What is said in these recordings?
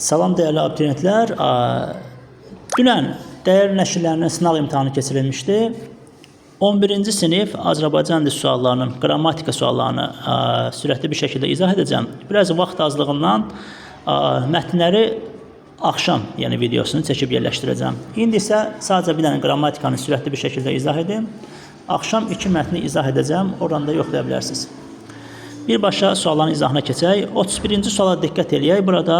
Salam dəyərli abituriyentlər. Dünən dəyər nəşrlərinin sınaq imtahanı keçirilmişdi. 11-ci sinif Azərbaycan dili suallarının, qrammatika suallarını sürətli bir şəkildə izah edəcəm. Biraz vaxt azlığından mətnləri axşam, yəni videosunu çəkib yerləşdirəcəm. İndi isə sadəcə bir dənə qrammatikanı sürətli bir şəkildə izah edim. Axşam 2 mətni izah edəcəm, oradan da yoxlaya bilərsiniz. Birbaşa sualların izahına keçək. 31-ci suala diqqət eləyək. Burada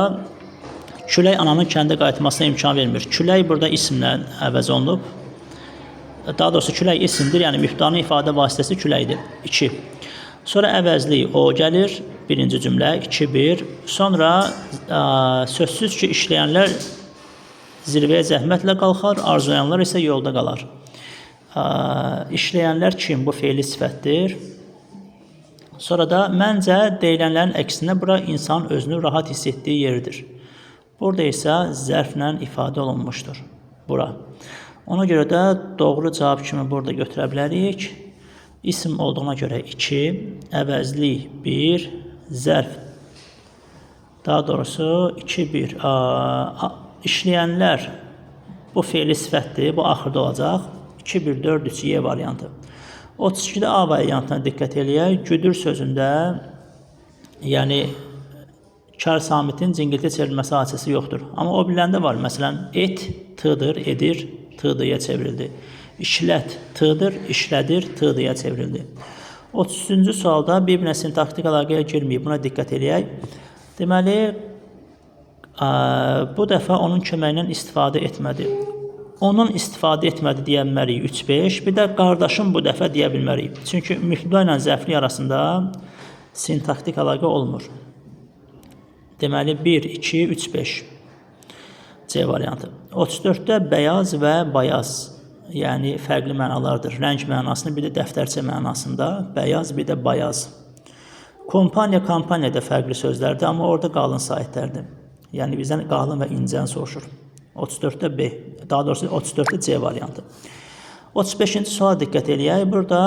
külək ananın kəndə qayıtmasına imkan vermir. Külək burada isimlə əvəz olunub. Daha doğrusu külək isimdir, yəni mübtədanın ifadə vasitəsi küləkdir. 2. Sonra əvəzli o gəlir, birinci cümlə, 2-1. Sonra sözsüz ki, işləyənlər zirvəyə zəhmətlə qalxar, arzulayanlar isə yolda qalar. İşləyənlər kim? Bu fe'li sifətdir. Sonra da məncə deyilənlərin əksinə bura insan özünü rahat hiss etdiyi yeridir. Burada isə zərflə ifadə olunmuşdur. Bura. Ona görə də doğru cavab kimi burada götürə bilərik. İsim olduğuna görə 2, əvəzli 1, zərf. Daha doğrusu 2-1. İşləyənlər bu fe'li sifətdir, bu axırda olacaq. 2-1-4-3 Y variantı. 32-də A variantına diqqət eləyək. Güdür sözündə, yəni kar samitin cingiltə çevrilməsi hadisəsi yoxdur. Amma o biləndə var. Məsələn, et, t'dır, edir, t'dıya çevrildi. İşlət, t'dır, işlədir, t'dıya çevrildi. 33-cü sualda bir-birinə sintaktik əlaqəyə girməyib. Buna diqqət eləyək. Deməli, bu dəfə onun köməyindən istifadə etmədi. Onun istifadə etmədi deyə bilmərik 3-5. Bir də qardaşım bu dəfə deyə bilmərik. Çünki mübtəda ilə zərflik arasında sintaktik əlaqə olmur. Deməli 1, 2, 3, 5. C variantı. 34-də bəyaz və bayaz, yəni fərqli mənalardır. Rəng mənasını, bir də dəftərçə mənasında bəyaz, bir də bayaz. Kompaniya, kampaniya da fərqli sözlərdir, amma orada qalın saitlərdir. Yəni bizdən qalın və incən soruşur. 34-də B, daha doğrusu 34-də C variantı. 35-ci suala diqqət eləyək. Burada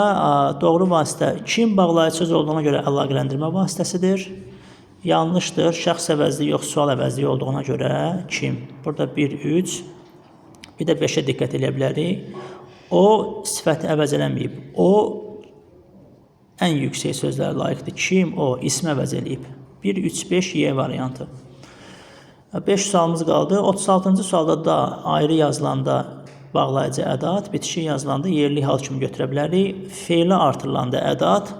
doğru vasitə kim bağlayıcı söz olduğuna görə əlaqələndirmə vasitəsidir. Yanlışdır. Şəxs əvəzli yox, sual əvəzli olduğuna görə kim? Burada 1, 3. Bir də 5-ə diqqət eləyə bilərik. O sifəti əvəz eləməyib. O ən yüksək sözlərə layiqdir. Kim? O ismi əvəz eləyib. 1, 3, 5 Y variantı. 5 sualımız qaldı. 36-cı sualda da ayrı yazılanda bağlayıcı ədat, bitişik yazılanda yerli hal kimi götürə bilərik. Fe'li artırılanda ədat,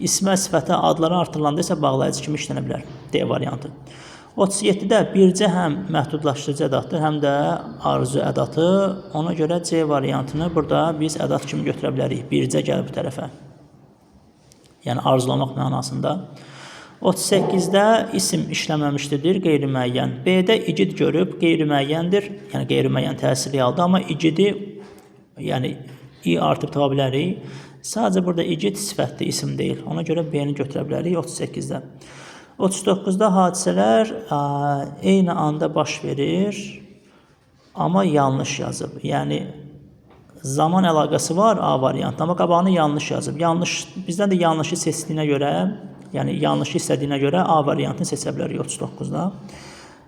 ismə, sifətə, adlara artırılanda isə bağlayıcı kimi işlənə bilər. D variantı. 37-də bircə həm məhdudlaşdırıcı ədatdır, həm də arzu ədatı. Ona görə C variantını burada biz ədat kimi götürə bilərik. Bircə gəl bu tərəfə. Yəni arzulamaq mənasında. 38-də isim işləməmişdir, qeyri-müəyyən. B-də icid görüb, qeyri-müəyyəndir, yəni qeyri-müəyyən təsirli halda, amma icidi, yəni i artıb tapa bilərik. Sadəcə burada icid sifətdir, isim deyil. Ona görə B-ni götürə bilərik 38-də. 39-da hadisələr eyni anda baş verir, amma yanlış yazıb. Yəni zaman əlaqəsi var A variantı, amma qabağını yanlış yazıb. Bizdən də yanlışı seçdiyinə görə, yəni yanlışı istədiyinə görə A variantını seçə bilərik 39-da.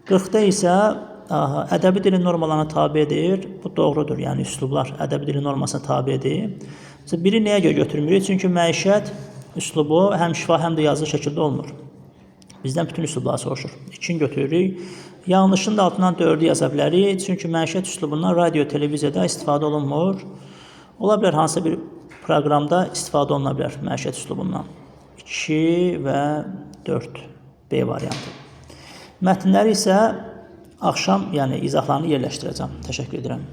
40-da isə ədəbi dilin normalarına tabedir. Bu doğrudur, yəni üslublar ədəbi dilin normasına tabedir. Biri nəyə görə götürmürük? Çünki məişət üslubu həm şifa, həm də yazılı şəkildə olmur. Bizdən bütün üslubları soruşur. 2-ni götürürük. Yanlışın da altından 4-ü yaza bilərik. Çünki məişət üslubundan radio, televiziyada istifadə olunmur. Ola bilər hansısa bir proqramda istifadə oluna bilər məişət üslubundan. 2 və 4 B variantı. Mətnləri isə axşam, yəni izahlarını yerləşdirəcəm. Təşəkkür edirəm.